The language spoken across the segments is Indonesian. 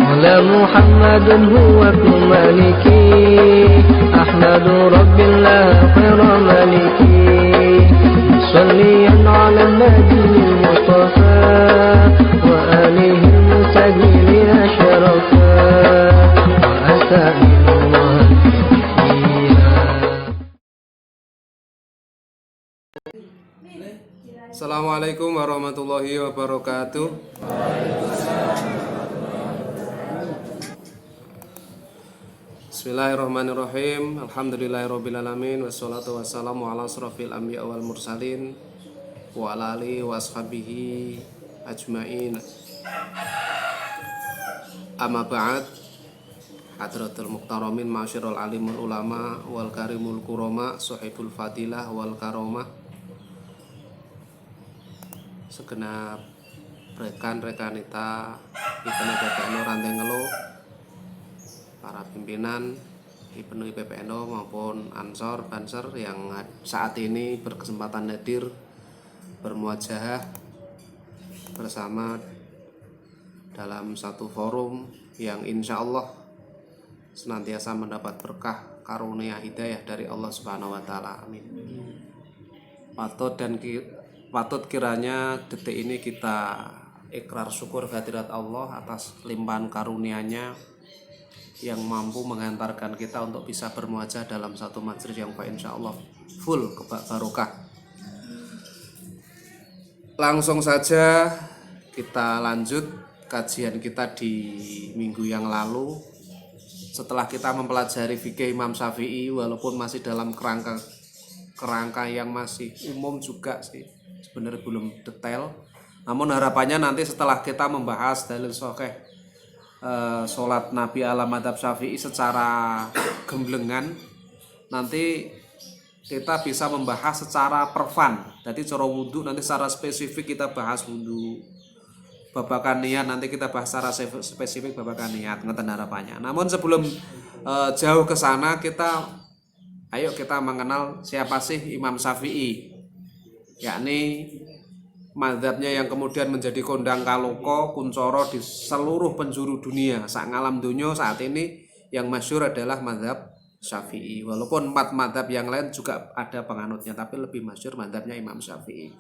على محمد هو ابن مالكي أحمد رب الله خير مالكي صليا على النبي المصطفى وآله المسجلين شرفا وأسائل الله فيها. Assalamualaikum warahmatullahi wabarakatuh. Bismillahirrahmanirrahim. Alhamdulillahirrabbilalamin. Wassalatu wassalamu ala asrafil anbiya wal mursalin wa ala alihi wa ashabihi ajmain. Amma ba'd. Hadratul muqtaramin ma'asyiral alimul ulama wal karimul kurama sahibul fadilah wal karomah, segenap rekan-rekan kita IPN PPNO Rantengelo, para pimpinan IPN PPNO maupun Ansor Banser yang saat ini berkesempatan hadir bermuajahah bersama dalam satu forum yang insya Allah senantiasa mendapat berkah karunia hidayah dari Allah Subhanahu wa Ta'ala. Amin. Patut kiranya detik ini kita ikrar syukur kehadirat Allah atas limpahan karunia-Nya yang mampu menghantarkan kita untuk bisa bermuajah dalam satu majelis yang insya Allah full barokah. Langsung saja kita lanjut kajian kita di minggu yang lalu. Setelah kita mempelajari fikih Imam Syafi'i, walaupun masih dalam kerangka yang masih umum juga sih, sebenarnya belum detail. Namun harapannya nanti setelah kita membahas dalil sahih sholat Nabi ala madhab Syafi'i secara gemblengan, nanti kita bisa membahas secara pervan. Jadi cara wudhu nanti secara spesifik kita bahas wudhu, babakan niat nanti kita bahas secara spesifik babakan niat, ngeten harapannya. Namun sebelum jauh ke sana, ayo kita mengenal siapa sih Imam Syafi'i, yakni mazhabnya yang kemudian menjadi kondang kaloka kuncoro di seluruh penjuru dunia. Sak ngalam dunia saat ini yang masyhur adalah mazhab Syafi'i. Walaupun 4 mazhab yang lain juga ada penganutnya, tapi lebih masyhur mazhabnya Imam Syafi'i.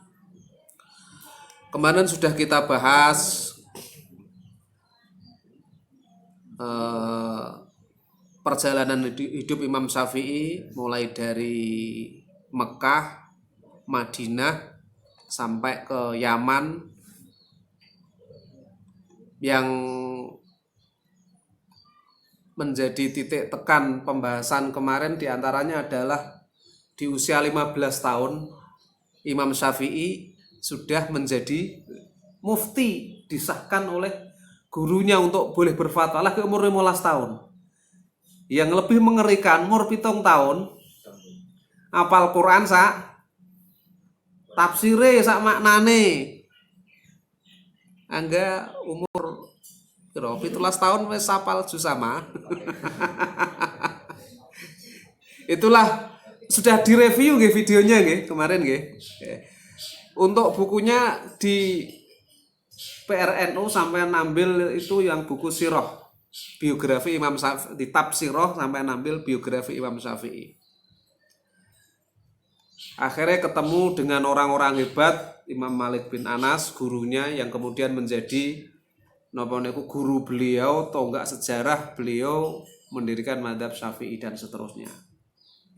Kemarin sudah kita bahas perjalanan hidup Imam Syafi'i mulai dari Mekah, Madinah sampai ke Yaman, yang menjadi titik tekan pembahasan kemarin diantaranya adalah di usia 15 tahun Imam Syafi'i sudah menjadi mufti, disahkan oleh gurunya untuk boleh berfatwa lah ke umur 15 tahun. Yang lebih mengerikan, umur 7 tahun hafal Quran tafsire sak maknane. Angga umur 17 tahun wis hafal juz sama. Itulah sudah direview nggih videonya nggih kemarin nggih. Untuk bukunya di PRNU sampai nambil itu yang buku sirah, biografi Imam Syafi'i, di tafsirah sampai nambil biografi Imam Syafi'i. Akhirnya ketemu dengan orang-orang hebat, Imam Malik bin Anas, gurunya yang kemudian menjadi guru beliau, tonggak sejarah beliau mendirikan mazhab Syafi'i dan seterusnya.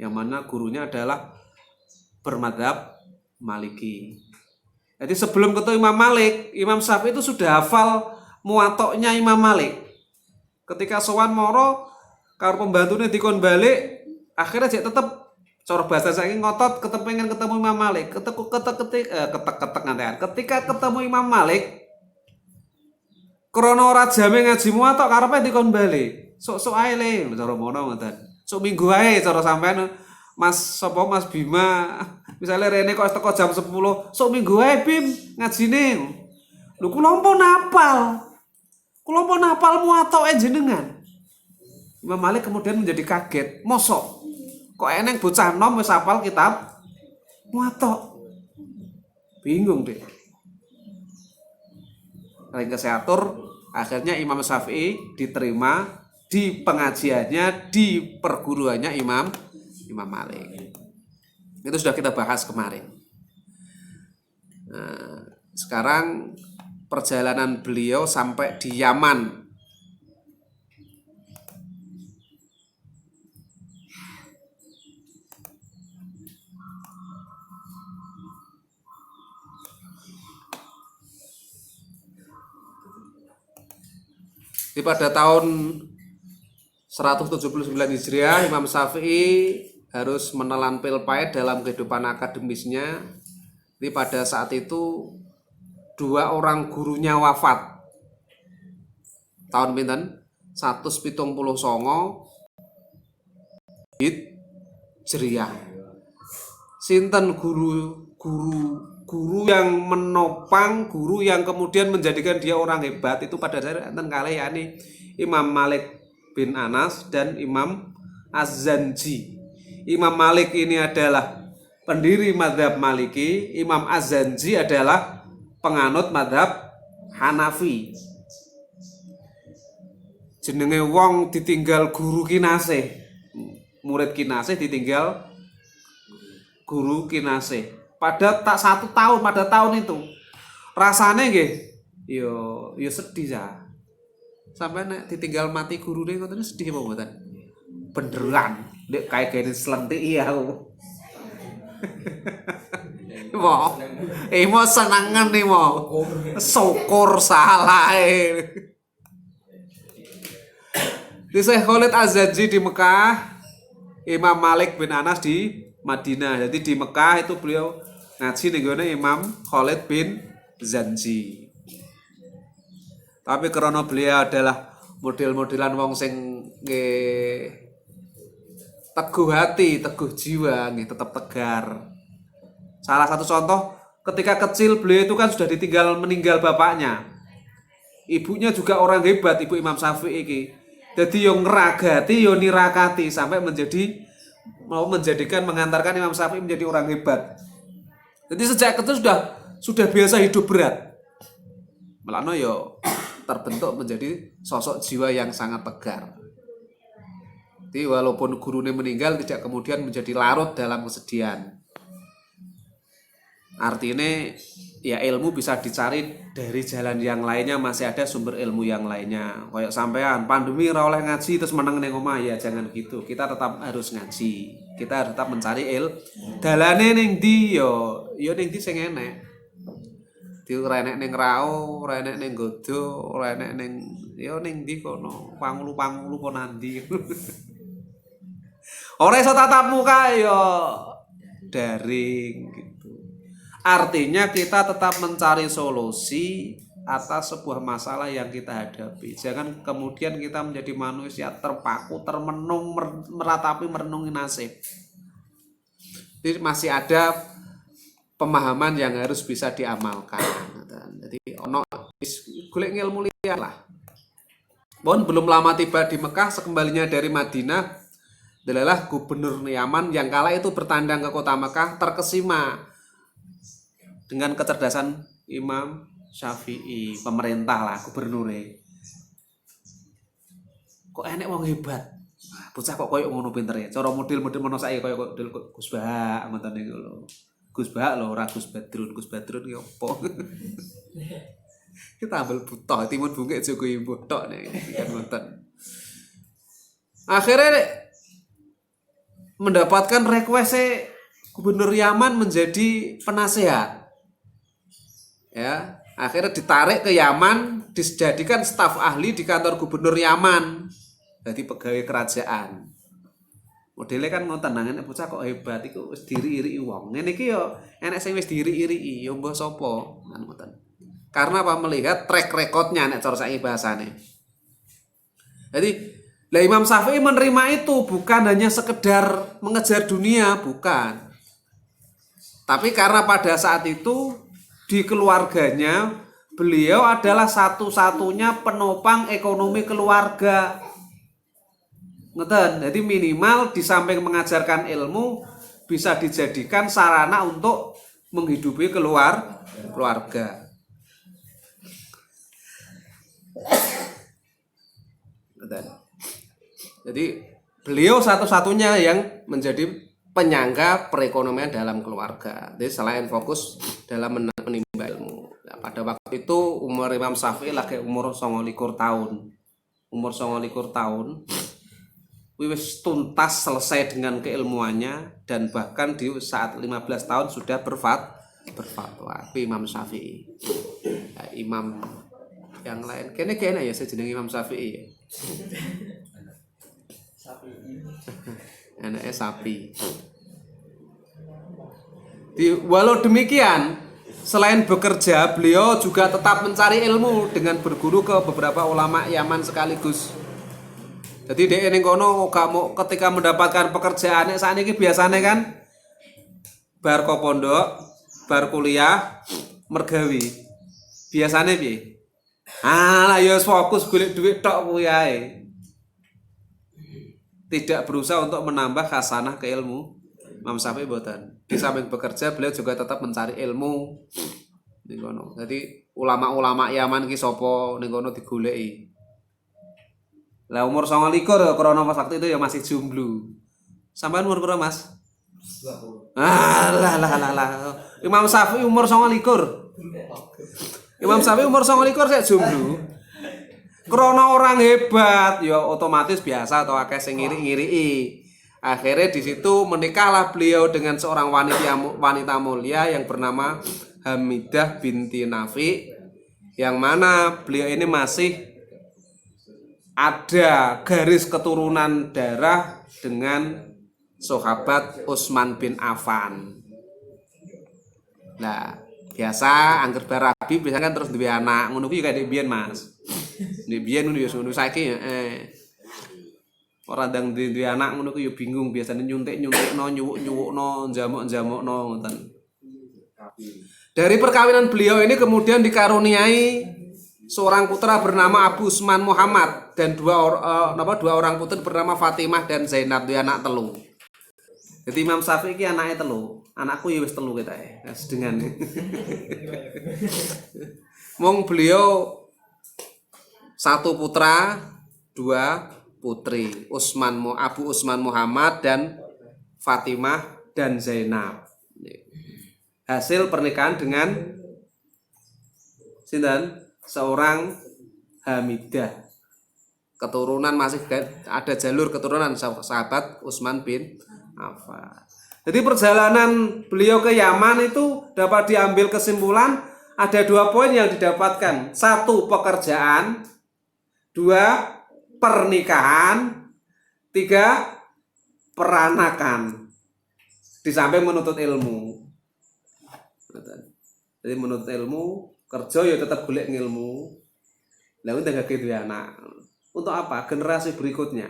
Yang mana gurunya adalah bermadzhab Maliki. Jadi sebelum ketemu Imam Malik, Imam Syafi'i itu sudah hafal muwatta'nya Imam Malik. Ketika sowan moro karo pembantune dikon balik, akhirnya dia tetap cara bahasa saya ngotot pengen ketemu Imam Malik. Ketika ketemu Imam Malik, krana ora jame ngaji muwatta karepe dikon bali. Sok-sok ae le cara mono ngoten. Sok minggu ae cara sampean Mas Bima. Misale rene kok teko jam 10, sok minggu ae Bim ngajine. Lho kula mpun napal. Kula mpun napal muwatta jenengan. Imam Malik kemudian menjadi kaget. Mosok kok eneng bocah nom wis hafal kitab muwatta. Bingung deh. Ring keseatur Akhirnya Imam Syafi'i diterima di pengajiannya, di perguruannya Imam Malik. Itu sudah kita bahas kemarin. Nah, sekarang perjalanan beliau sampai di Yaman. Di pada tahun 179 Hijriah, Imam Syafi'i harus menelan pil pahit dalam kehidupan akademisnya. Di pada saat itu 2 orang gurunya wafat. Tahun pinten? 179 Hijriah. Sinten guru yang menopang, guru yang kemudian menjadikan dia orang hebat itu pada dasarnya enten kalih yakni Imam Malik bin Anas dan Imam Az-Zanji. Imam Malik ini adalah pendiri mazhab Maliki, Imam Az-Zanji adalah penganut mazhab Hanafi. Jenenge wong ditinggal guru kinasih, murid kinasih ditinggal guru kinasih. Pada tak 1 tahun, pada tahun itu rasanya nggih yo sedih ya. Sampai nek ditinggal mati gurune ngoten sedih apa mboten? Beneran, nek kayak gini selentik iya aku. Mau senangan nih mau. Syukur salah. Di Syekh Khalid Az-Zanji di Mekah, Imam Malik bin Anas di Madinah. Jadi di Mekah itu beliau ngaji nenggone Imam Khalid bin Zanji. Tapi karena beliau adalah model-modelan wong sing nggih teguh hati, teguh jiwa, nggih tetap tegar. Salah satu contoh ketika kecil beliau itu kan sudah meninggal bapaknya. Ibunya juga orang hebat, ibu Imam Syafi'i iki. Jadi yang ngeragati, yang nirakati sampai mengantarkan Imam Syafi'i menjadi orang hebat. Jadi sejak kecil sudah biasa hidup berat. Melano yo terbentuk menjadi sosok jiwa yang sangat tegar. Jadi walaupun gurunya meninggal tidak kemudian menjadi larut dalam kesedihan. Artinya ya ilmu bisa dicari dari jalan yang lainnya, masih ada sumber ilmu yang lainnya. Kayak sampean pandemi ora oleh ngaji terus meneng ning omah, ya jangan gitu. Kita tetap harus ngaji. Kita harus tetap mencari dalane ning ndi yo ning ndi sing enek. Di ora enek ning rao, ora enek ning godo, ora enek ning yo ning ndi kono, pangulu-pangulu kono nandi. Ora iso tatap muka yo daring gitu. Artinya kita tetap mencari solusi atas sebuah masalah yang kita hadapi. Jangan kemudian kita menjadi manusia terpaku, termenung, meratapi, merenungi nasib. Jadi masih ada pemahaman yang harus bisa diamalkan. Jadi ono golek ilmu liya lah. Belum lama tiba di Mekah, sekembalinya dari Madinah adalah gubernur Yaman yang kala itu bertandang ke kota Mekah terkesima dengan kecerdasan Imam Syafi'i, pemerintah lah, gubernure. Kok enek wong hebat. Bocah kok koyo ngono pintere. Cara model-model menawa saiki koyo model Gus Bahak ngoten niku lho. Gus Bahak lho, ora Gus Badrun. Gus Badrun ki opo? Kita ambil butuh timun bungkek Joko Ibu tok nek kan ngoten. Akhirnya mendapatkan request gubernur Yaman menjadi penasehat. Ya, akhirnya ditarik ke Yaman, dijadikan staf ahli di kantor gubernur Yaman, jadi pegawai kerajaan. Modelnya kan ngoten nang nek bocah kok hebat iku wis diri-iri wong. Ngene iki yo enek sing wis diri-iri yo mbah sapa kan ngoten. Karena apa? Melihat track recordnya nek cara saiki bahasane. Jadi lah Imam Syafi'i menerima itu bukan hanya sekedar mengejar dunia, bukan. Tapi karena pada saat itu di keluarganya beliau adalah satu-satunya penopang ekonomi keluarga. Ngeten, jadi minimal di samping mengajarkan ilmu bisa dijadikan sarana untuk menghidupi keluarga. Jadi beliau satu-satunya yang menjadi penyangga perekonomian dalam keluarga. Jadi selain fokus dalam menimba ilmu. Nah, pada waktu itu umur Imam Syafi'i lagi umur 29 tahun. Umur 29 tahun. Wis tuntas selesai dengan keilmuannya dan bahkan di saat 15 tahun sudah berfatwa. Imam Syafi'i. Nah, imam yang lain kene ya saya jeneng Imam Syafi'i ya. Anaknya sapi. Walau demikian, selain bekerja, beliau juga tetap mencari ilmu dengan berguru ke beberapa ulama Yaman sekaligus. Jadi dia ning kono kamu ketika mendapatkan pekerjaan saat ini biasanya kan bar ko pondok, bar kuliah, mergawi. Biasanya piye? Lah ya fokus golek duit tok kuwi ae. Tidak berusaha untuk menambah khasanah ke ilmu. Imam Syafi'i boten. Di samping bekerja beliau juga tetap mencari ilmu. Ning kono. Jadi ulama-ulama Yaman ki sapa ning kono digoleki. Lah umur 29 krana pas waktu itu ya masih jomblo. Sampeyan umur berapa, Mas? 20. Lah. Imam Syafi'i umur 29. Imam Syafi'i umur 29 sik jomblo. Krana orang hebat, ya otomatis biasa atau akeh sing ngiri-ngiri. Akhirnya di situ menikahlah beliau dengan seorang wanita mulia yang bernama Hamidah binti Nafi, yang mana beliau ini masih ada garis keturunan darah dengan sahabat Utsman bin Affan. Nah, biasa angger barabi biasanya kan terus duwe anak, ngono kuwi kaya biyen Mas. Nek biyen ngono ya ngono saiki ora ndang duwe anak ngono kuwi ya bingung, biasanya nyuntik-nyuntikno, nyuwuk-nyuwukno, njamuk-njamukno ngoten. Dari perkawinan beliau ini kemudian dikaruniai seorang putra bernama Abu Usman Muhammad dan dua orang putri bernama Fatimah dan Zainab, dia anak telu. Jadi Imam Syafi'i iki anake telu. Anakku ya wis telu ketae. Sedengan. Mong beliau satu putra, dua putri, Abu Usman Muhammad dan Fatimah dan Zainab. Hasil pernikahan dengan sinten? Seorang Hamidah. Keturunan masih ada jalur keturunan sahabat Utsman bin Affan. Jadi perjalanan beliau ke Yaman itu dapat diambil kesimpulan ada 2 poin yang didapatkan. 1, pekerjaan. 2, pernikahan. 3, peranakan. Di samping menuntut ilmu. Jadi menuntut ilmu, kerja ya tetap golek ilmu. Lah udah gak gitu ya anak. Untuk apa? Generasi berikutnya.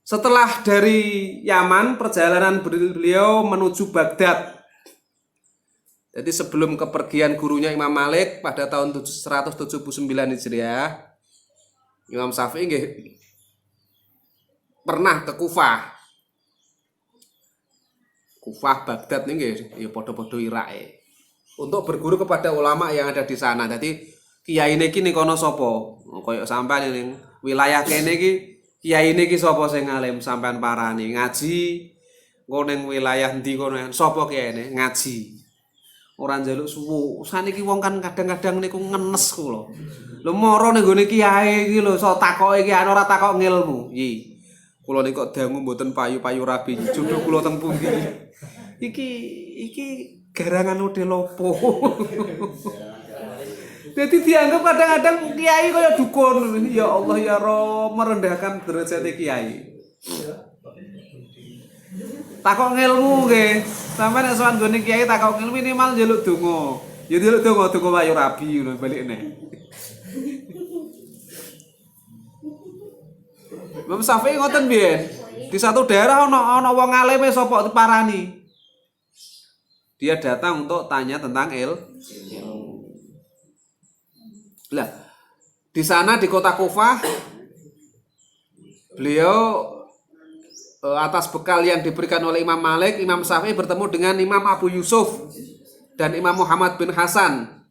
Setelah dari Yaman, perjalanan beliau menuju Baghdad. Jadi sebelum kepergian gurunya Imam Malik pada tahun 179 Hijriah, Imam Syafi'i pernah ke Kufah. Kufah, Baghdad nggih ya padha-padha Irak untuk berguru kepada ulama yang ada di sana. Jadi kiai niki kono sapa? Kaya sampean ning wilayah kene iki kiai niki sapa sing alim sampean parani ngaji. Engko ning wilayah ndi kono sapa kiyaine ngaji. Ora njaluk suwu. Saniki wong kan kadang-kadang niku ngenes kula. Lho mara ning gone kiai iki lho sok takoke iki ora takok ngilmu. Iki kula niku kok dangu mboten payu-payu rabi. Jodoh kula teng pundi. Iki garangan model opo. Jadi dianggap kadang-kadang kiai kaya dukun. Ya Allah ya Rob, merendahkan derajat kiai. Takok ngilmu nggih. Sampe nek sowan gone kiai takok ngilmu minimal njaluk donga. Ya njaluk donga payu rabi ngono balikne. Imam Syafi'i ngoten biyen. Di satu daerah ana wong alim sapa diparani. Dia datang untuk tanya tentang ilmu. Lah, di sana di kota Kufah beliau atas bekal yang diberikan oleh Imam Malik, Imam Syafi'i bertemu dengan Imam Abu Yusuf dan Imam Muhammad bin Hasan.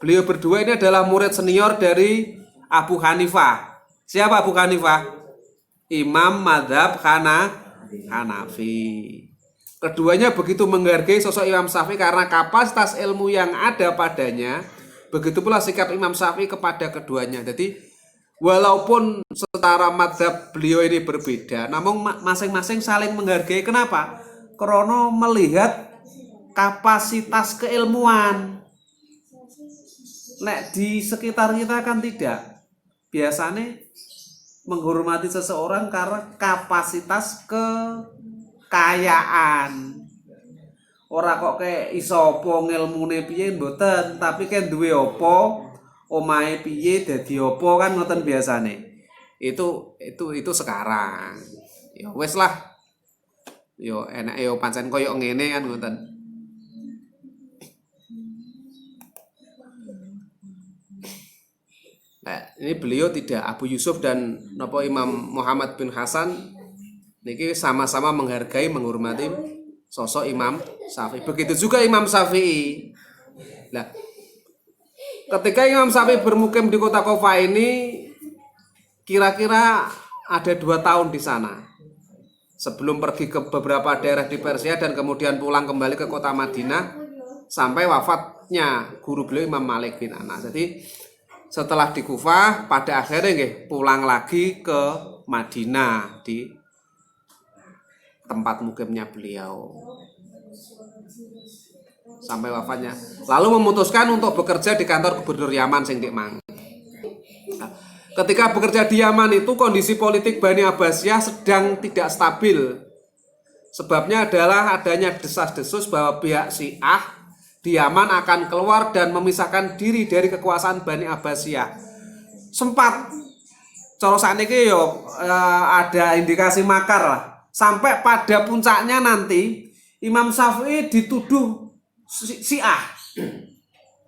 Beliau berdua ini adalah murid senior dari Abu Hanifah. Siapa Abu Hanifah? Imam madhab Hanafi. Keduanya begitu menghargai sosok Imam Syafi'i karena kapasitas ilmu yang ada padanya. Begitu pula sikap Imam Syafi'i kepada keduanya. Jadi walaupun secara madhab beliau ini berbeda, namun masing-masing saling menghargai. Kenapa? Karena melihat kapasitas keilmuan. Nek di sekitar kita kan tidak. Biasanya menghormati seseorang karena kapasitas kekayaan. Ora kok kayak iso apa ngilmune piye mboten, tapi kan duwe apa, omahe piye dadi apa kan ngoten biasane. Itu sekarang. Ya wis lah. Yo enak yo pancen koyo ngene kan ngoten. Nah, ini beliau tidak, Abu Yusuf dan Imam Muhammad bin Hasan niki sama-sama menghargai, menghormati sosok Imam Syafi'i. Begitu juga Imam Syafi'i. Nah, ketika Imam Syafi'i bermukim di kota Kufa ini, kira-kira ada 2 tahun di sana. Sebelum pergi ke beberapa daerah di Persia dan kemudian pulang kembali ke kota Madinah sampai wafatnya guru beliau Imam Malik bin Anas. Jadi setelah di Kufah, pada akhirnya pulang lagi ke Madinah di tempat mukimnya beliau sampai wafatnya. Lalu memutuskan untuk bekerja di kantor gubernur Yaman sing dik Mang. Ketika bekerja di Yaman itu kondisi politik Bani Abbasiyah sedang tidak stabil. Sebabnya adalah adanya desas-desus bahwa pihak Syiah di Yaman akan keluar dan memisahkan diri dari kekuasaan Bani Abbasiyah. Sempat cara sakniki yo ada indikasi makar lah. Sampai pada puncaknya nanti Imam Syafi'i dituduh Syiah.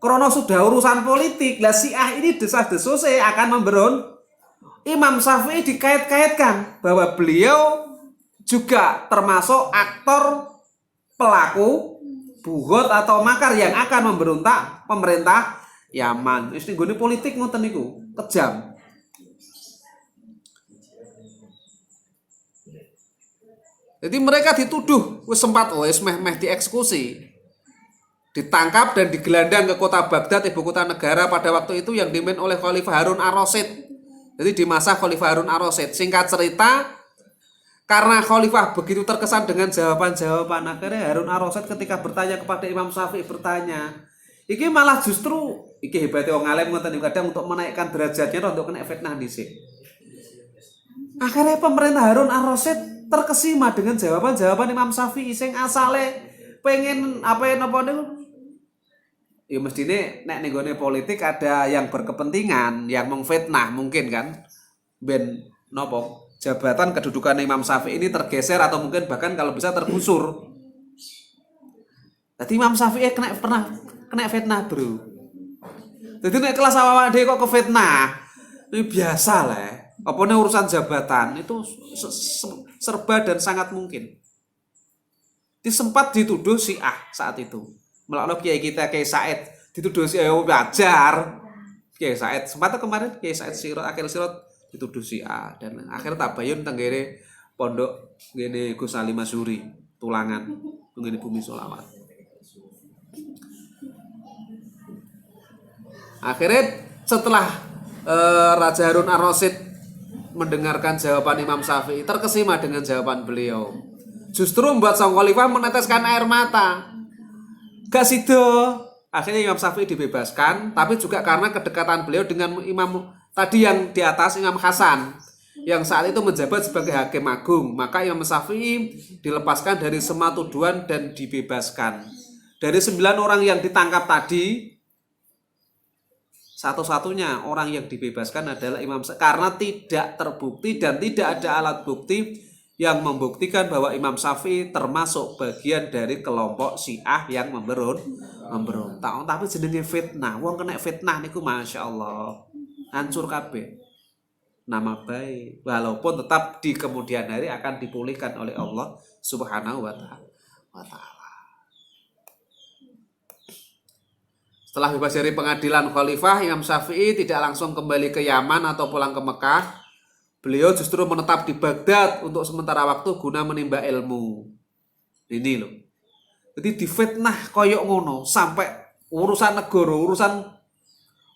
Karena sudah urusan politik, lah Syiah ini desas-desus akan memberon. Imam Syafi'i dikait-kaitkan bahwa beliau juga termasuk aktor pelaku buhut atau makar yang akan memberontak pemerintah Yaman. Wis nggone politik ngoten niku, kejam. Jadi mereka dituduh, sempat meh dieksekusi, ditangkap dan digelandang ke kota Baghdad, ibu kota negara pada waktu itu yang dipimpin oleh Khalifah Harun ar-Rasyid. Jadi di masa Khalifah Harun ar-Rasyid. Singkat cerita, karena Khalifah begitu terkesan dengan jawaban-jawaban, akhirnya Harun ar-Rasyid ketika bertanya kepada Imam Syafi'i bertanya, iki malah justru iki hebatnya wong alim ngoten kadang untuk menaikkan derajatnya untuk kena fitnah dhisik. Akhirnya pemerintah Harun ar-Rasyid terkesima dengan jawaban-jawaban Imam Syafi'i sing asale pengen apa niku. Ya mestine nek nenggone politik ada yang berkepentingan, yang mengfitnah mungkin kan. Ben nopo jabatan kedudukan Imam Syafi'i ini tergeser atau mungkin bahkan kalau bisa tergusur. Jadi Imam Syafi'i pernah kena fitnah, Bro. Jadi nek kelas awak dhewe kok kefitnah. Ini biasa lah. Apa nih urusan jabatan itu serba dan sangat mungkin. Sempat dituduh Syiah saat itu. Melalui kiai kita Kiai Said dituduh Syiah wajar. Kiai Said sempat kemarin Kiai Said Akhil Sirot dituduh Syiah dan akhir tabayun tenggere pondok ngene Gus Ali Masyuri Tulangan ngene Bumi Sholawat. Akhirnya setelah Raja Harun ar-Rasyid mendengarkan jawaban Imam Syafi'i, terkesima dengan jawaban beliau. Justru membuat sang khalifah meneteskan air mata. Gak sido. Akhirnya Imam Syafi'i dibebaskan, tapi juga karena kedekatan beliau dengan Imam tadi yang di atas, Imam Hasan, yang saat itu menjabat sebagai hakim agung. Maka Imam Syafi'i dilepaskan dari semua tuduhan dan dibebaskan. Dari 9 orang yang ditangkap tadi, satu-satunya orang yang dibebaskan adalah Imam Syafi'i karena tidak terbukti dan tidak ada alat bukti yang membuktikan bahwa Imam Syafi'i termasuk bagian dari kelompok Syiah yang memberontak. Tapi jenenge fitnah, wong kena fitnah niku Masya Allah hancur kabeh nama baik, walaupun tetap di kemudian hari akan dipulihkan oleh Allah Subhanahu wa taala. Setelah bebas dari pengadilan khalifah, Imam Syafi'i tidak langsung kembali ke Yaman atau pulang ke Mekah. Beliau justru menetap di Baghdad untuk sementara waktu guna menimba ilmu. Ini loh. Jadi difitnah koyok ngono sampai urusan negara, urusan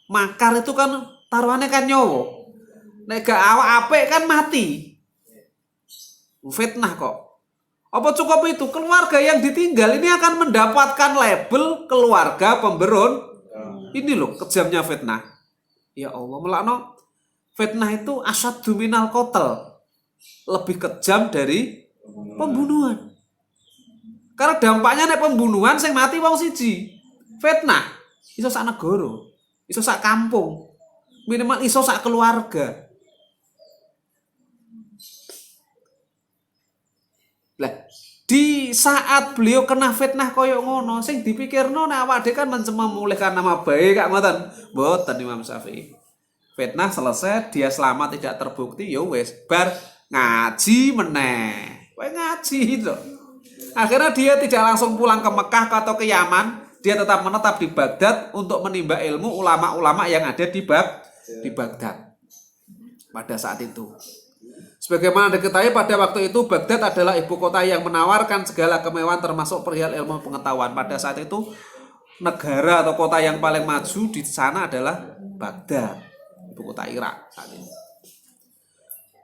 makar itu kan taruhannya kan nyawa. Nek gak awak apik kan mati. Fitnah kok. Apa cukup itu? Keluarga yang ditinggal ini akan mendapatkan label keluarga pemberon. Ini loh kejamnya fitnah. Ya Allah, melakno fitnah itu asyaddu minal qatl. Lebih kejam dari pembunuhan. Karena dampaknya nek pembunuhan sing mati wong siji. Fitnah iso sak negara, iso sak kampung, minimal iso sak keluarga. Lah, di saat beliau kena fitnah koyok ngono, sing dipikirno nek awake kan mencemam memulihkan nama baik kak ngoten. Mboten Imam Syafi'i. Fitnah selesai, dia selamat tidak terbukti, ya wis bar ngaji meneh. Kowe ngaji itu. Akhirnya dia tidak langsung pulang ke Mekah atau ke Yaman, dia tetap menetap di Baghdad untuk menimba ilmu ulama-ulama yang ada di Baghdad pada saat itu. Sebagaimana diketahui pada waktu itu Baghdad adalah ibu kota yang menawarkan segala kemewahan termasuk perihal ilmu pengetahuan. Pada saat itu negara atau kota yang paling maju di sana adalah Baghdad, ibu kota Irak saat ini.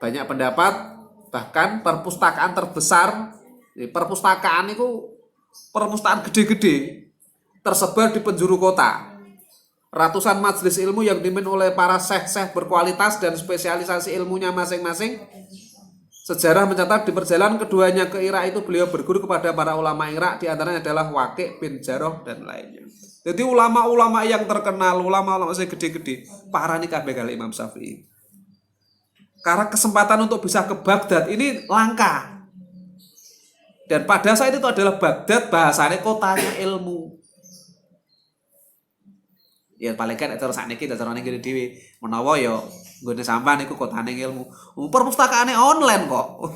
Banyak pendapat, bahkan perpustakaan terbesar, perpustakaan itu perpustakaan gede-gede tersebar di penjuru kota. Ratusan majelis ilmu yang dipimpin oleh para syekh-syekh berkualitas dan spesialisasi ilmunya masing-masing. Sejarah mencatat di perjalanan keduanya ke Irak itu beliau berguru kepada para ulama Irak, di antaranya adalah Waqi' bin Jarrah dan lainnya. Jadi ulama-ulama yang terkenal, ulama-ulama yang gede-gede, para nih kabeh kali Imam Syafi'i. Karena kesempatan untuk bisa ke Baghdad ini langka. Dan pada saat itu adalah Baghdad bahasanya kotanya ilmu. Ya paling kan terus sakniki carane ngene dhewe menawa ya nggone sampean iku kotane ilmu. Perpustakaane online kok.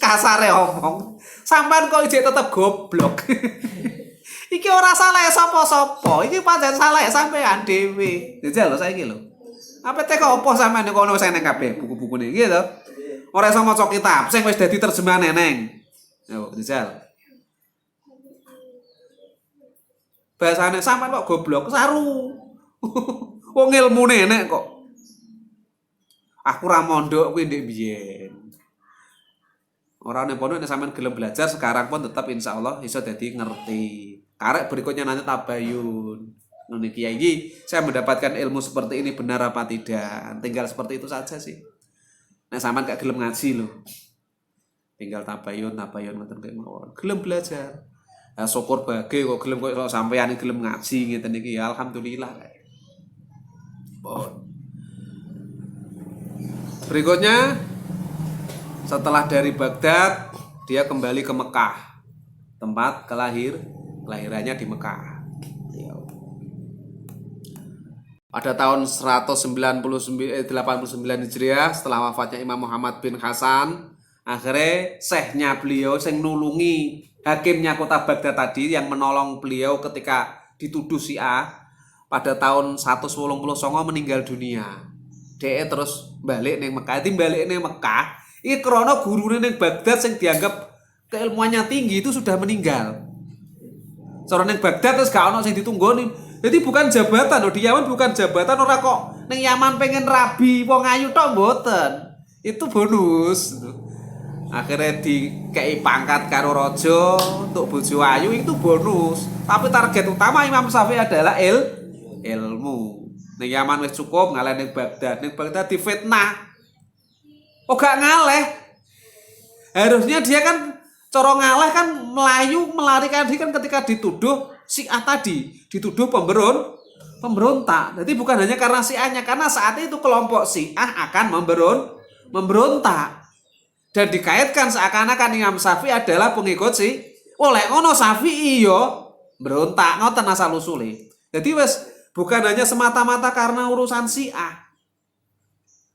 Kasare omong. Sampean kok ijek tetep goblok. Iki ora salah sapa-sapa. Iki pancen salah sampean dhewe. Jajal lho saiki lho. Apa teh kok opo sampean kono wis eneng kabeh buku-bukune iki to. Ora iso maca kitab sing wis dadi terjemahan eneng. Yo jajal. Bahasane sampean kok goblok, saru. Wong ilmune enek kok. Aku ra mondok kuwi ndek biyen. Ora nek pondok nek sampean gelem belajar sekarang pun tetap insyaallah iso dadi ngerti. Karek berikutnya nanti tabayun. Niki kiai iki saya mendapatkan ilmu seperti ini benar apa tidak. Tinggal seperti itu saja sih. Nek sampean gak gelem ngaji lho. Tinggal tabayun ngoten kaya mawon. Gelem belajar. Syukur bagi kok gelem kok sampeyan gelem ngaji ngeten iki ya alhamdulillah. Berikutnya setelah dari Baghdad dia kembali ke Mekah, tempat kelahirannya di Mekah. Pada tahun 189 Hijriah setelah wafatnya Imam Muhammad bin Hasan, akhirnya syekhnya beliau sing nulungi hakimnya kota Baghdad tadi yang menolong beliau ketika dituduh Syiah pada tahun 189 meninggal dunia. Dia terus balik ning Mekah. Balik ning Mekah, iki krana gurune ning Baghdad sing dianggap keilmuannya tinggi itu sudah meninggal. Cara ning Baghdad terus gak ono sing ditunggoni. Jadi bukan jabatan loh, di Yaman bukan jabatan, ora kok ning Yaman pengen rabi wong ayu tok mboten. Itu bonus. Akhirnya dikei pangkat karo raja untuk bojo ayu itu bonus. Tapi target utama Imam Syafi'i adalah ilmu. Ning Yaman wis cukup, ngaleh ning Baghdad. Ning Baghdad difitnah. Oh gak ngaleh. Harusnya dia kan cara ngaleh kan melayu melarikan diri kan ketika dituduh Syiah tadi, dituduh pemberontak. Jadi bukan hanya karena Syiahnya, karena saat itu kelompok Syiah akan memberontak. Dan dikaitkan seakan-akan Imam Syafi'i adalah pengikut oleh ono Syafi'i yo berontak ngoten asal usule. Jadi wes bukan hanya semata-mata karena urusan Syiah.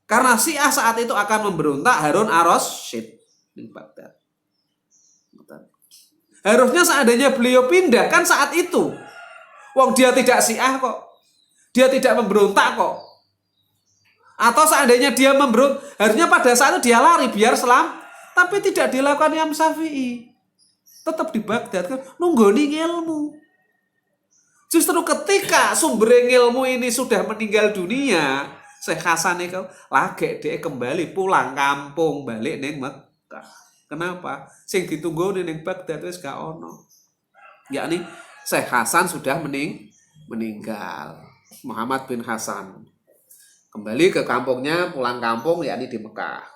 Karena Syiah saat itu akan memberontak Harun ar-Rasyid di Baghdad. Harusnya seandainya beliau pindah kan saat itu Wong dia tidak Syiah kok. Dia tidak memberontak kok. Atau seandainya dia memberontak, harusnya pada saat itu dia lari biar selam. Tapi tidak dilakukan Imam Syafi'i. Tetap di Baghdad kan nunggoni ilmu. Justru ketika sumber ilmu ini sudah meninggal dunia, Syekh Hasan itu lagi dia kembali pulang kampung balik neng Mekah. Kenapa? Sing ditunggu neng Baghdad wis gak ono. Yakni Syekh Hasan sudah meninggal. Muhammad bin Hasan kembali ke kampungnya, pulang kampung yakni di Mekah.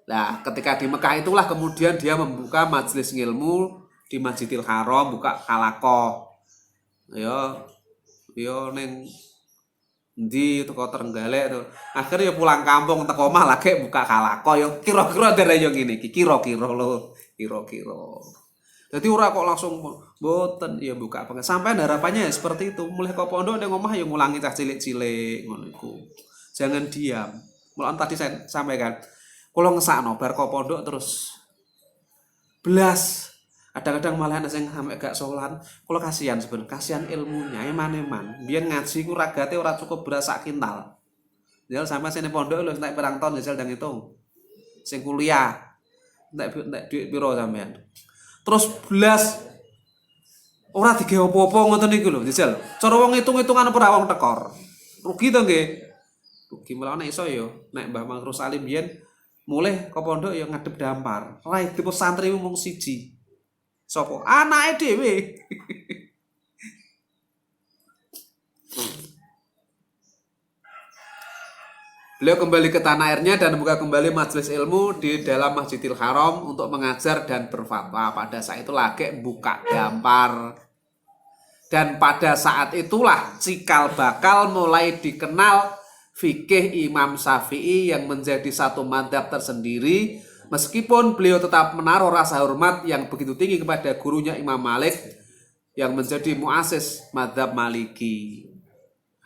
Nah, ketika di Mekah itulah kemudian dia membuka majelis ilmu di Masjidil Haram, buka halakoh. Yo neng di teko Trenggalek tuh. Akhirnya pulang kampung teko omah lagi buka halakoh yo kira-kira dari yo ngene iki, kira-kira lho, kira-kira. Jadi ora kok langsung boten ya buka apa. Sampai harapannya ya seperti itu. Mulai ke pondok ning omah ya ngulangi cah cilik-cilik ngono iku. Jangan diam. Mulane tadi saya sampaikan, kula ngesakno bar ke pondok terus belas. Kadang-kadang malah ana sing sampe gak salat. Kula kasihan sebenarnya, kasihan ilmunya eman-eman. Biyen ngaji ku ragate ora cukup beras sak kintal. Jal sampai sini pondok lho nek pirang tahun jal ndang hitung. Sing kuliah nek duit piro sampean? Terus belas ora digawe apa-apa ngoten niku lho, jajal. Cara wong hitung-hitungan ora wong tekor. Rugi to nggih? Rugi malah nek iso ya, nek Mbah Mansur Salim biyen mulih ke pondok ya ngadep dampar. Rai tipe santri mung siji. Sopo? Anake dhewe. Beliau kembali ke tanah airnya dan membuka kembali majelis ilmu di dalam Masjidil Haram untuk mengajar dan berfatwa. Pada saat itu lagi buka dampar. Dan pada saat itulah cikal bakal mulai dikenal fikih Imam Syafi'i yang menjadi satu madhab tersendiri. Meskipun beliau tetap menaruh rasa hormat yang begitu tinggi kepada gurunya Imam Malik yang menjadi muasis madhab Maliki.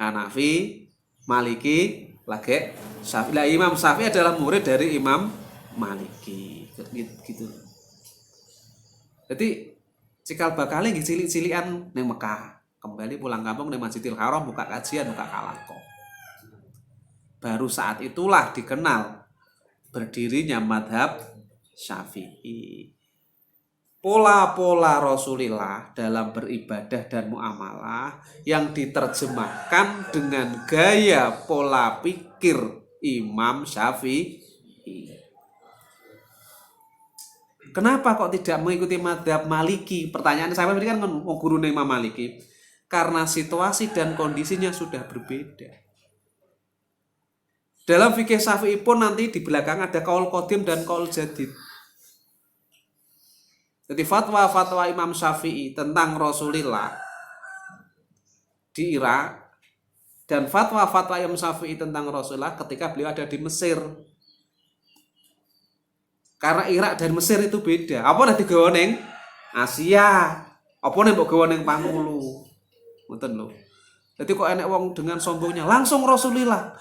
Hanafi, Maliki, lagi Syafi'i. Nah, Imam Syafi'i adalah murid dari Imam Maliki gitu. Jadi cikal bakalnya nggih cilik-cilikan ning Mekah, kembali pulang kampung ning Masjidil Haram buka kajian, buka halaqah. Baru saat itulah dikenal berdirinya madhab Syafi'i. Pola-pola Rasulullah dalam beribadah dan muamalah yang diterjemahkan dengan gaya pola pikir Imam Syafi'i. Kenapa kok tidak mengikuti madhab Maliki? Pertanyaan saya tadi kan guru Imam Maliki. Karena situasi dan kondisinya sudah berbeda. Dalam fikih Syafi'i pun nanti di belakang ada qaul qadim dan qaul jadid. Jadi fatwa-fatwa Imam Syafi'i tentang Rasulullah di Irak dan fatwa-fatwa Imam Syafi'i tentang Rasulullah ketika beliau ada di Mesir. Karena Irak dan Mesir itu beda. Apa nanti gawe ning Asia? Apa ning mbok gawe ning Pangulu? Ngoten lho. Jadi kok enek wong dengan sombongnya langsung Rasulullah.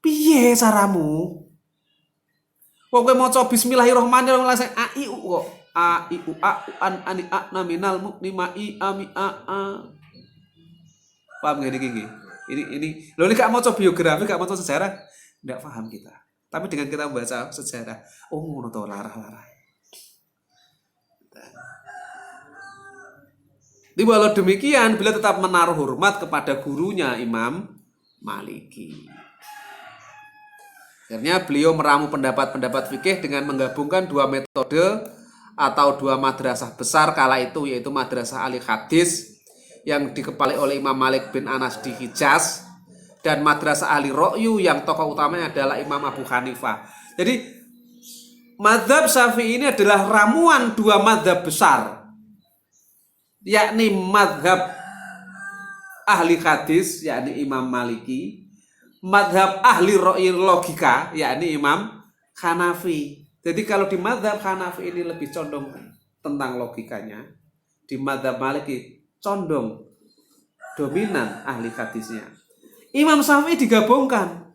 Piye caramu? Wong kowe maca bismillahirrahmanirrahim langsung a i u kok. A i u a u an ani a naminal muknima i ami a a. Paham gak ini? Ini lho ini gak maca biografi, gak maca sejarah, ndak paham kita. Tapi dengan kita membaca sejarah, oh ngono to larah-larah. Di walau demikian, beliau tetap menaruh hormat kepada gurunya Imam Maliki. Akhirnya beliau meramu pendapat-pendapat fikih dengan menggabungkan dua metode atau dua madrasah besar kala itu, yaitu madrasah ahli hadis yang dikepalai oleh Imam Malik bin Anas di Hijaz dan madrasah ahli ra'yu yang tokoh utamanya adalah Imam Abu Hanifah. Jadi mazhab Syafi'i ini adalah ramuan dua mazhab besar, yakni mazhab ahli hadis yakni Imam Maliki, mazhab ahli ra'yu logika yakni Imam Hanafi. Jadi kalau di mazhab Hanafi ini lebih condong tentang logikanya, di mazhab Maliki condong dominan ahli hadisnya. Imam Syafi'i digabungkan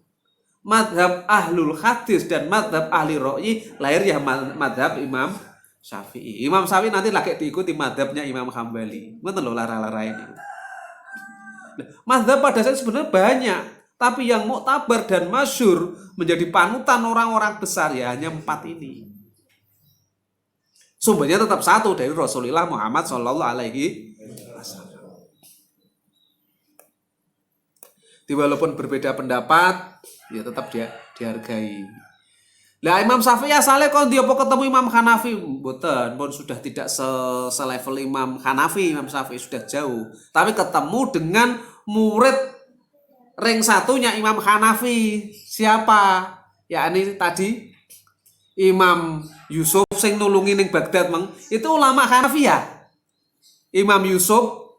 mazhab ahlul hadis dan mazhab ahli ra'yi, lahir ya mazhab Imam Syafi'i. Imam Syafi'i nanti lagi diikuti mazhabnya Imam Hambali. Ngoten lho lara-lara ini. Mazhab pada saat itu sebenarnya banyak, tapi yang muktabar dan masyhur menjadi panutan orang-orang besar ya hanya 4 ini. Sumbernya tetap satu dari Rasulullah Muhammad Shallallahu Alaihi Wasallam. Walaupun berbeda pendapat, ya tetap dia dihargai. Lah Imam Syafi'i asale kon ndi apa ketemu Imam Hanafi? Mboten, pun sudah tidak selevel Imam Hanafi, Imam Syafi'i sudah jauh. Tapi ketemu dengan murid ring satunya Imam Hanafi. Siapa? Ya ini tadi Imam Yusuf sing nulungi ning Baghdad mang. Itu ulama Hanafi ya. Imam Yusuf,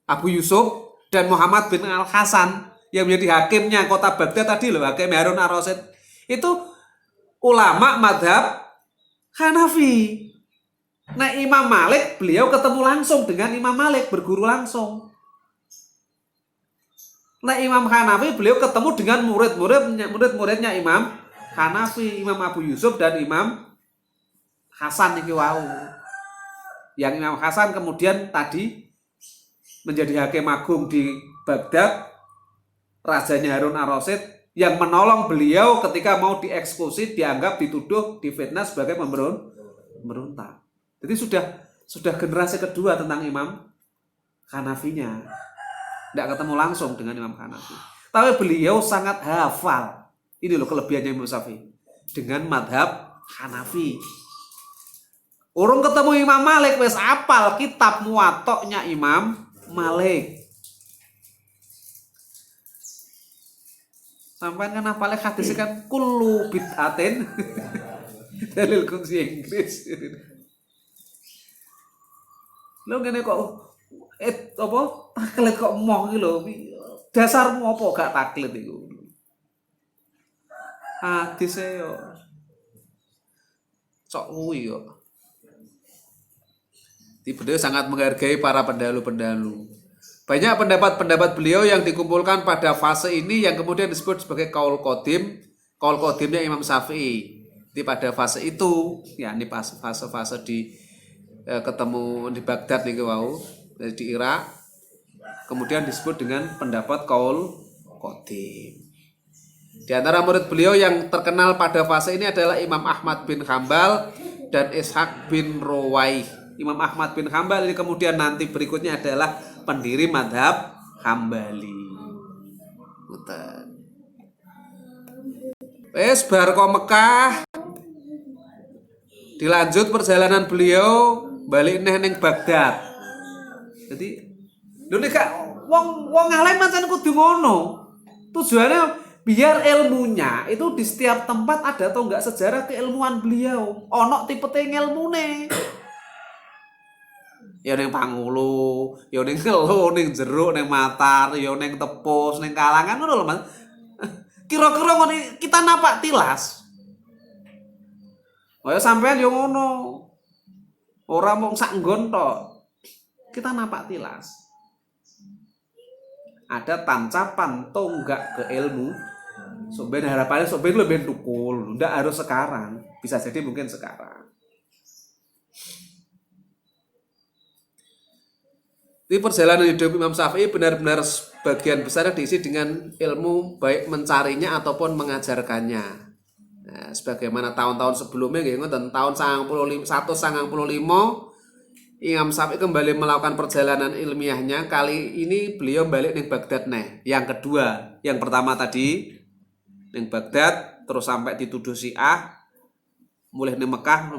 Abu Yusuf dan Muhammad bin Al-Hasan yang menjadi hakimnya kota Baghdad tadi loh, Hakim Harun Ar-Rasyid. Itu ulama madhab Hanafi. Nah Imam Malik beliau ketemu langsung dengan Imam Malik, berguru langsung. Nah Imam Hanafi beliau ketemu dengan murid-muridnya Imam Hanafi, Imam Abu Yusuf dan Imam Hasan iki wau. Yang Imam Hasan kemudian tadi menjadi hakim agung di Baghdad, rajanya Harun Ar-Rasyid yang menolong beliau ketika mau dieksekusi, dianggap dituduh, difitnah sebagai pemberontak. Jadi sudah generasi kedua tentang Imam Hanafinya. Tidak ketemu langsung dengan Imam Hanafi. Tapi beliau sangat hafal. Ini loh kelebihannya Imam Syafi'i dengan madhab Hanafi. Urung ketemu Imam Malik wes apal kitab Muwatta'nya Imam Malik. Sampai kan apalnya hadisnya kan kullu bid'atin dalil kunci Inggris. Lo ngene kok apa taklid kok moh iki lho. Dasarmu apa gak taklid iku? Hadise yo cok kuwi yo. Beliau sangat menghargai para pendahulu-pendahulu. Banyak pendapat-pendapat beliau yang dikumpulkan pada fase ini yang kemudian disebut sebagai Qaul Qadim. Qaul Qadimnya Imam Syafi'i. Di pada fase itu, ya ini fase-fase di ketemu di Baghdad nih wau, di Irak. Kemudian disebut dengan pendapat Qaul Qadim. Di antara murid beliau yang terkenal pada fase ini adalah Imam Ahmad bin Hambal dan Ishaq bin Ruwaih. Imam Ahmad bin Hambal ini kemudian nanti berikutnya adalah pendiri madhab Hambali. Wes bar kok Mekah, dilanjut perjalanan beliau balik ning Baghdad. Jadi lho nek wong alim pancen kudu ngono. Tujuannya biar ilmunya itu di setiap tempat ada atau enggak sejarah keilmuan beliau. Ono tipete ngilmune. Ya ning Pangulu, ya ning Kelo, ning Jeruk, ning Matar, ya ning Tepus, ning Kalangan ngono lho Mas. Kira-kira ngono kita napak tilas. Kaya sampean yo ngono. Ora mung sak nggon tok. Kita napak tilas. Ada tancapan tonggak ke ilmu. Soben harapannya soben lebih tukul, ndak harus sekarang. Bisa jadi mungkin sekarang. Di perjalanan hidup Imam Syafi'i benar-benar sebagian besar diisi dengan ilmu baik mencarinya ataupun mengajarkannya. Nah, sebagaimana tahun-tahun sebelumnya ngoten tahun 195 Imam Syafi'i kembali melakukan perjalanan ilmiahnya. Kali ini beliau balik ning Baghdad yang kedua. Yang pertama tadi ning Baghdad terus sampai dituduh Syiah. Mulai ning Mekah,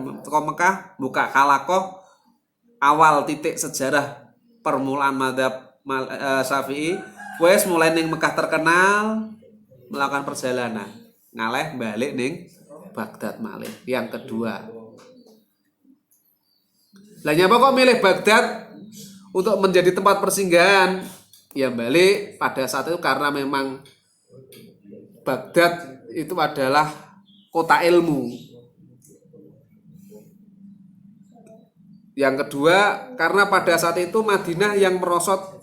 buka halakoh awal titik sejarah permulaan madhab Syafi'i. Wes mulai ning Mekah terkenal melakukan perjalanan ngaleh balik ning Baghdad malih yang kedua. Lah nyapa kok milih Baghdad untuk menjadi tempat persinggahan? Ya balik pada saat itu karena memang Baghdad itu adalah kota ilmu. Yang kedua, karena pada saat itu Madinah yang merosot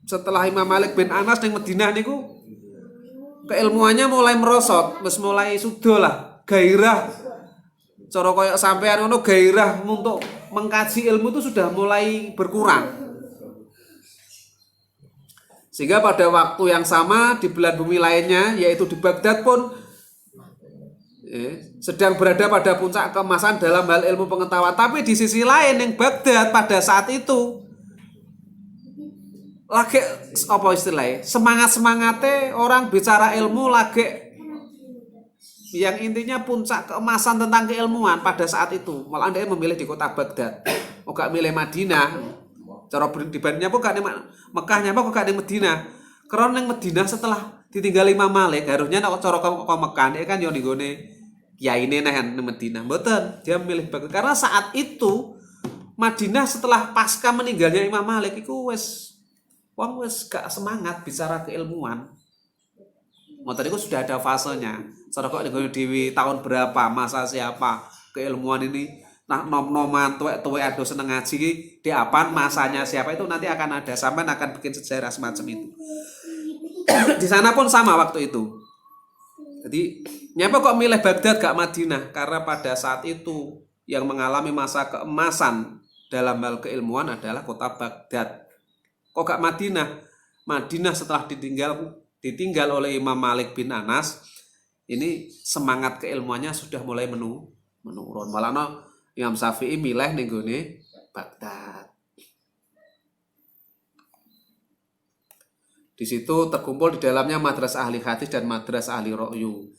setelah Imam Malik bin Anas ning Madinah niku keilmuannya mulai merosot, wis mulai sudo lah, gairah. Cara koyo sampean ngono gairah untuk mengkaji ilmu itu sudah mulai berkurang. Sehingga pada waktu yang sama di belahan bumi lainnya, yaitu di Baghdad pun sedang berada pada puncak keemasan dalam hal ilmu pengetahuan. Tapi di sisi lain yang Baghdad pada saat itu lagi apa istilahnya, semangatnya orang bicara ilmu lagi, yang intinya puncak keemasan tentang keilmuan pada saat itu. Malah dia memilih di kota Baghdad, gak milih Madinah. Cara dibandingnya pun gak di Mekahnya apa gak di Madinah. Karena yang Madinah setelah ditinggal Imam Malik, harusnya nek cara ke Mekah dia kan yo nggone kiyaine neh nang Madinah. Mboten, dia memilih Baghdad karena saat itu Madinah setelah pasca meninggalnya Imam Malik iku wis gak semangat bicara keilmuan. Motor itu sudah ada fasenya. Cara kok nggone dewi tahun berapa, masa siapa, keilmuan ini nah nom-noman tuwek-tuwek ado seneng ngaji di apaan masanya siapa itu nanti akan ada, sampean akan bikin sejarah semacam itu. Di sana pun sama waktu itu. Jadi nyapa kok milih Baghdad gak Madinah? Karena pada saat itu yang mengalami masa keemasan dalam hal keilmuan adalah kota Baghdad. Kok gak Madinah? Madinah setelah ditinggal oleh Imam Malik bin Anas, ini semangat keilmuannya sudah mulai menurun. Malah Imam Syafi'i milih ning gone Baghdad. Di situ terkumpul di dalamnya madrasah ahli hadis dan madrasah ahli ra'yu.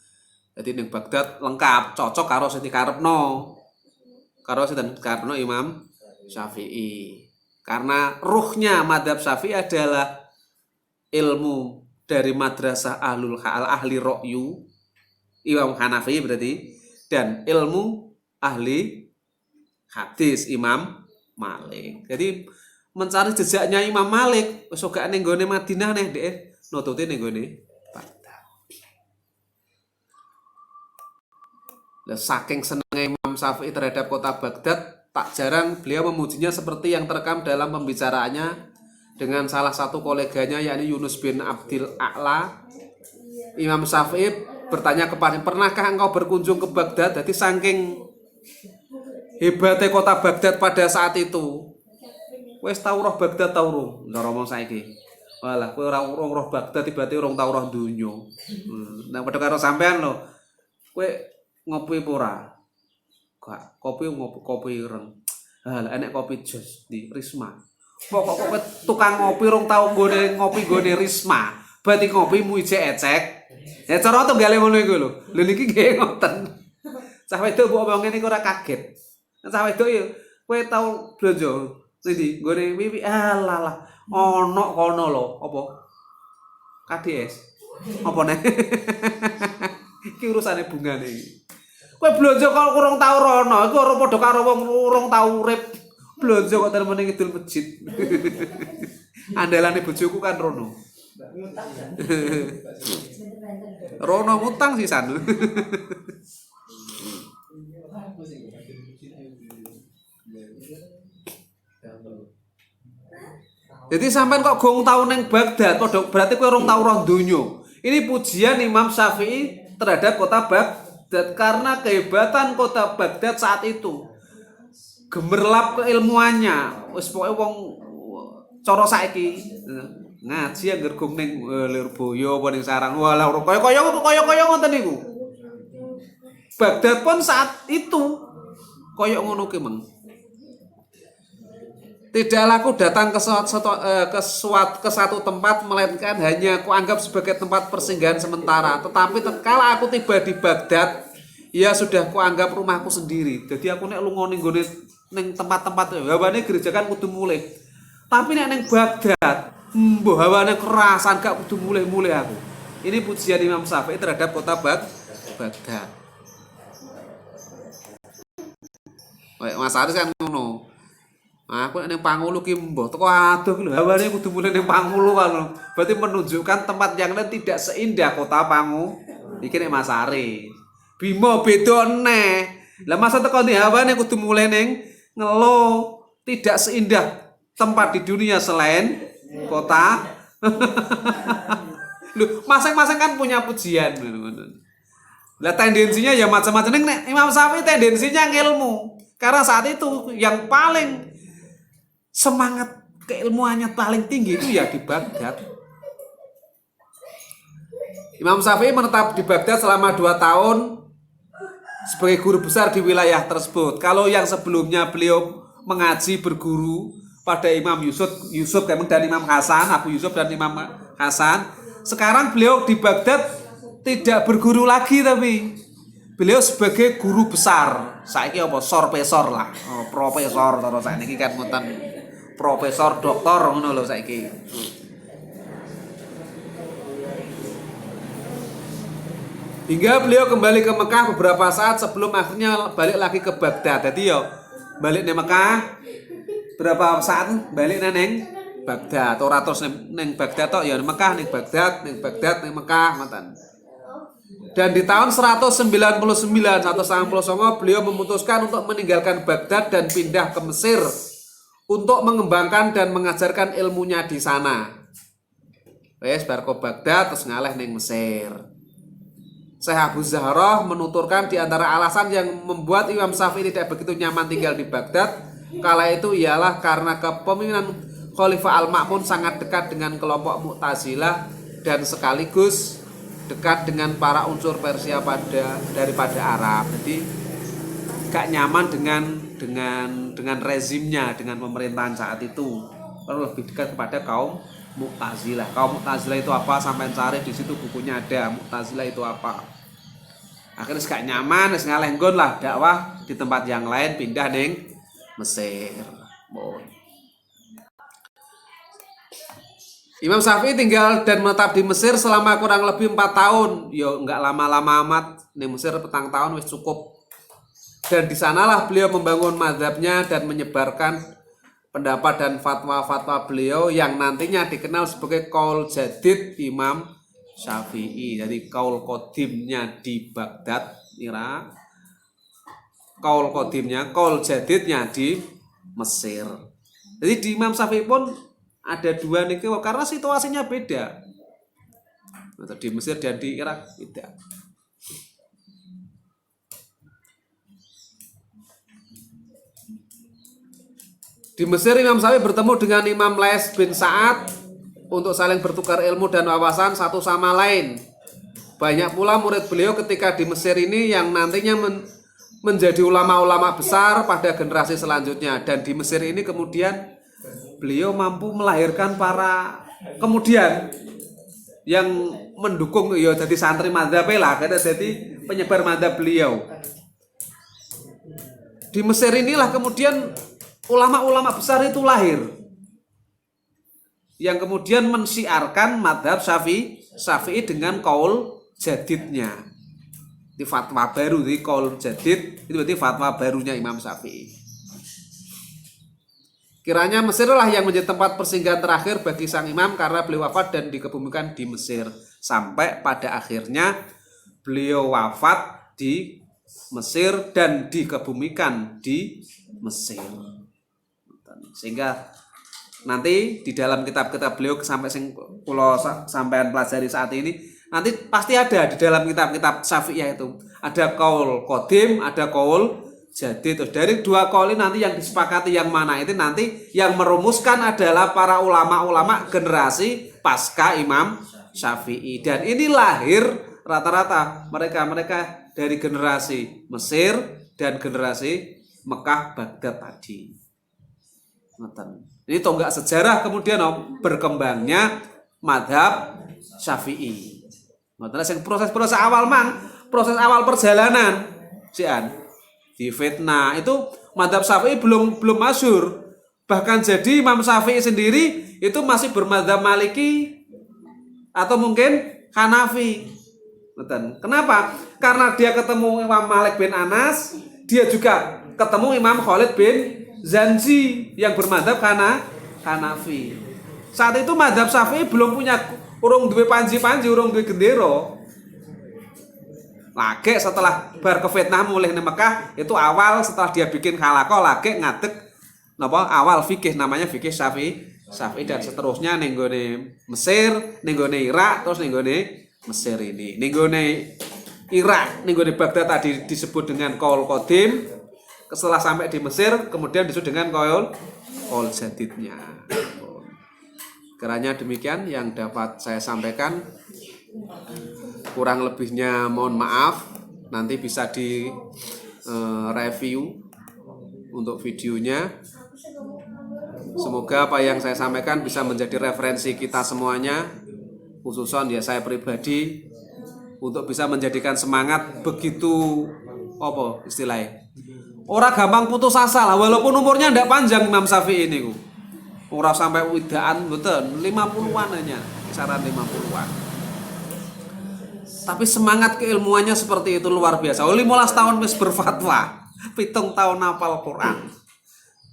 Jadi ning Baghdad lengkap, cocok karo sing dikarepno. Karo sing dikarepno Imam Syafi'i. Karena ruhnya madhab Syafi'i adalah ilmu dari madrasah ahli ra'yu, Imam Hanafi berarti, dan ilmu ahli hadis Imam Malik. Jadi mencari jejaknya Imam Malik wis gak ning gone Madinah neh dhek nututi ning gone Baghdad. Lah saking senenge Imam Syafi'i terhadap kota Baghdad, tak jarang beliau memujinya seperti yang terekam dalam pembicaraannya dengan salah satu koleganya yakni Yunus bin Abdil A'la. Imam Syafi'i bertanya kepadanya, "Pernahkah engkau berkunjung ke Baghdad?" Jadi saking hebatnya kota Baghdad pada saat itu. Wes tau roh Baghdad tau roh. Ndak ngomong saiki. Walah, kowe ora roh Baghdad berarti urung tau roh donya. Nah, padha karo sampean lho. Kowe ngopi apa ora? Gak, kopi ireng. Lah enek kopi jos di Risma. Kok tukang ngopi urung tau ngopi nggone Risma. Berarti ngopimu ijek ecek. Ya cara tunggale ngono iku lho. Lho niki nggih ngoten. Cah wedok mbok omong ngene ora kaget. Cah wedok yo kowe tau blonjo ndi nggone wiwi alah ono kono lho apa KDS apa nek iki urusane bungane iki kowe blonjo kok urung tau rono iku ora padha karo wong urung tau urip blonjo kok temen ngidul masjid. Andalane bojoku kan rono. Rono ngutang sisan. Jadi sampean kok gong tau neng Baghdad, berarti kowe urung tau roh donya. Ini pujian Imam Syafi'i terhadap kota Baghdad karena kehebatan kota Baghdad saat itu. Gemerlap keilmuannya. Wis pokoke wong cara saiki ngaji angger gong ning Lirboyo apa ning sarang. Walah kaya ngoten niku. Baghdad pun saat itu kaya ngono ki meng. Tidaklah aku datang ke satu tempat melainkan hanya kuanggap sebagai tempat persinggahan sementara. Tetapi kala aku tiba di Baghdad, ya sudah kuanggap rumahku sendiri. Jadi aku nek lunga ning gone ning tempat-tempat hawane gereja kan kudu mulih. Tapi nek ning Baghdad, mbah hawane kerasan gak kudu mulih-mulih aku. Ini pujian Imam Syafi'i terhadap kota Baghdad. Mas Aris kan ngono. Aku nek ning Pangulu ki mbah teko adoh lho hawane kudu mulih ning Pangulu kan. Berarti menunjukkan tempat yang lain tidak seindah kota Pangulu. Iki nek Mas Aris. Bimo beda neh. Lah masa teko ndi hawane kudu mulih ning Ngelo, tidak seindah tempat di dunia selain kota. Loh, masing-masing kan punya pujian. Lah tendensinya ya macam-macam. Nek Imam Syafi'i tendensinya ngilmu. Karena saat itu yang paling semangat keilmuannya paling tinggi itu ya di Baghdad. Imam Syafi'i menetap di Baghdad selama 2 tahun sebagai guru besar di wilayah tersebut. Kalau yang sebelumnya beliau mengaji berguru pada Imam Yusuf dan Imam Hasan, Abu Yusuf dan Imam Hasan, sekarang beliau di Baghdad tidak berguru lagi, tapi beliau sebagai guru besar. Saiki apa sorpesor lah, profesor terus saiki kan ngoten. Profesor, doktor ngono lho saiki. Hingga beliau kembali ke Mekah beberapa saat sebelum akhirnya balik lagi ke Baghdad. Jadi yo balik di Mekah berapa saat balik neng Baghdad. Ora terus neng Baghdad tok ya Mekah ning Baghdad, ning Mekah ngoten. Dan di tahun 199 beliau memutuskan untuk meninggalkan Baghdad dan pindah ke Mesir untuk mengembangkan dan mengajarkan ilmunya di sana. Wes bar ke Baghdad terus ngalih ning Mesir. Syekh Abu Zahrah menuturkan di antara alasan yang membuat Imam Syafi'i tidak begitu nyaman tinggal di Baghdad kala itu ialah karena kepemimpinan Khalifah Al-Ma'mun sangat dekat dengan kelompok Mu'tazilah dan sekaligus dekat dengan para unsur Persia daripada Arab. Jadi gak nyaman dengan rezimnya, dengan pemerintahan saat itu. Lalu lebih dekat kepada kaum Mu'tazilah. Kaum Mu'tazilah itu apa? Sampai cari di situ bukunya ada. Mu'tazilah itu apa? Akhirnya gak nyaman, ngalih nggon lah dakwah di tempat yang lain, pindah ning Mesir. Imam Syafi'i tinggal dan menetap di Mesir selama kurang lebih 4 tahun. Yo enggak lama-lama amat, di Mesir petang tahun wis cukup. Dan di sanalah beliau membangun mazhabnya dan menyebarkan pendapat dan fatwa-fatwa beliau yang nantinya dikenal sebagai Qaul Jadid Imam Syafi'i. Jadi Qaul Qadimnya di Baghdad, Irak. Qaul Qadimnya, Qaul Jadidnya di Mesir. Jadi di Imam Syafi'i pun ada 2 nih karena situasinya beda. Di Mesir dan di Irak beda. Di Mesir Imam Syafi'i bertemu dengan Imam Lais bin Sa'ad untuk saling bertukar ilmu dan wawasan satu sama lain. Banyak pula murid beliau ketika di Mesir ini yang nantinya menjadi ulama-ulama besar pada generasi selanjutnya. Dan di Mesir ini kemudian beliau mampu melahirkan para kemudian yang mendukung ya jadi santri madzhab lah, karena jadi penyebar madzhab beliau. Di Mesir inilah kemudian ulama-ulama besar itu lahir yang kemudian mensyiarkan madzhab Syafi'i dengan Qaul Jadidnya. Di fatwa baru, di Qaul Jadid itu berarti fatwa barunya Imam Syafi'i. Kiranya Mesirlah yang menjadi tempat persinggahan terakhir bagi sang imam karena beliau wafat dan dikebumikan di Mesir. Sampai pada akhirnya beliau wafat di Mesir dan dikebumikan di Mesir. Sehingga nanti di dalam kitab-kitab beliau sampai sampean pelajari saat ini, nanti pasti ada di dalam kitab-kitab Syafi'iyah itu. Ada Qaul Qadim, ada Qaul Jadid. Terus dari 2 qaul ini nanti yang disepakati yang mana itu nanti yang merumuskan adalah para ulama-ulama generasi pasca Imam Syafi'i. Dan ini lahir rata-rata mereka dari generasi Mesir dan generasi Mekah Baghdad tadi. Ini tonggak sejarah kemudian berkembangnya madhab Syafi'i. Proses awal proses awal perjalanan sian di fitnah itu madhab Syafi'i belum masyhur. Bahkan jadi Imam Syafi'i sendiri itu masih bermadhab Maliki atau mungkin Hanafi. Kenapa? Karena dia ketemu Imam Malik bin Anas, dia juga ketemu Imam Khalid bin Zanji yang bermadhab Hanafi. Saat itu madhab Syafi'i belum punya urung duwe panji-panji, urung duwe gendera. Lagi setelah bar kefitnah mulai di Mekah itu awal setelah dia bikin halaqah lagi ngadeg awal fikih namanya fikih Syafi'i dan seterusnya ning gone Mesir, ning gone Irak, terus ning gone Mesir ini. Ning gone Irak, ning gone Baghdad tadi disebut dengan Qaul Qadim. Setelah sampai di Mesir kemudian disebut dengan Qaul Jadidnya. Kiranya demikian yang dapat saya sampaikan. Kurang lebihnya mohon maaf. Nanti bisa di review untuk videonya. Semoga apa yang saya sampaikan bisa menjadi referensi kita semuanya, khususnya ya saya pribadi, untuk bisa menjadikan semangat begitu apa istilahnya. Orang gampang putus asa lah, walaupun umurnya ndak panjang Imam Syafi'i ini ku. Ora sampai widaan betul 50-an hanya, kisaran 50-an. Tapi semangat keilmuannya seperti itu luar biasa. 15 tahun wis berfatwa, 7 tahun hafal Quran.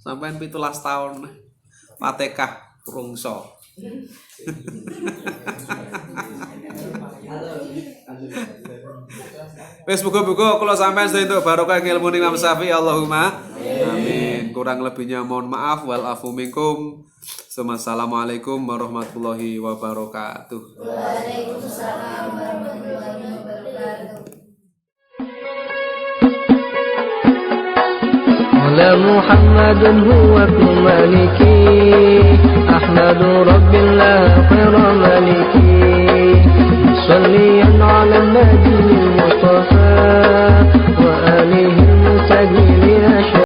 Sampai 17 tahun Fatihah rungso. Wis muga-muga kula sampean sedaya barokah ilmu Imam Syafi'i Allahumma amin. Kurang lebihnya mohon maaf wal afu minkum. Assalamualaikum warahmatullahi wabarakatuh. Waalaikumsalam warahmatullahi wabarakatuh. على محمد هو ابن مالكي أحمد رب الله خير مالكي صليا على النبي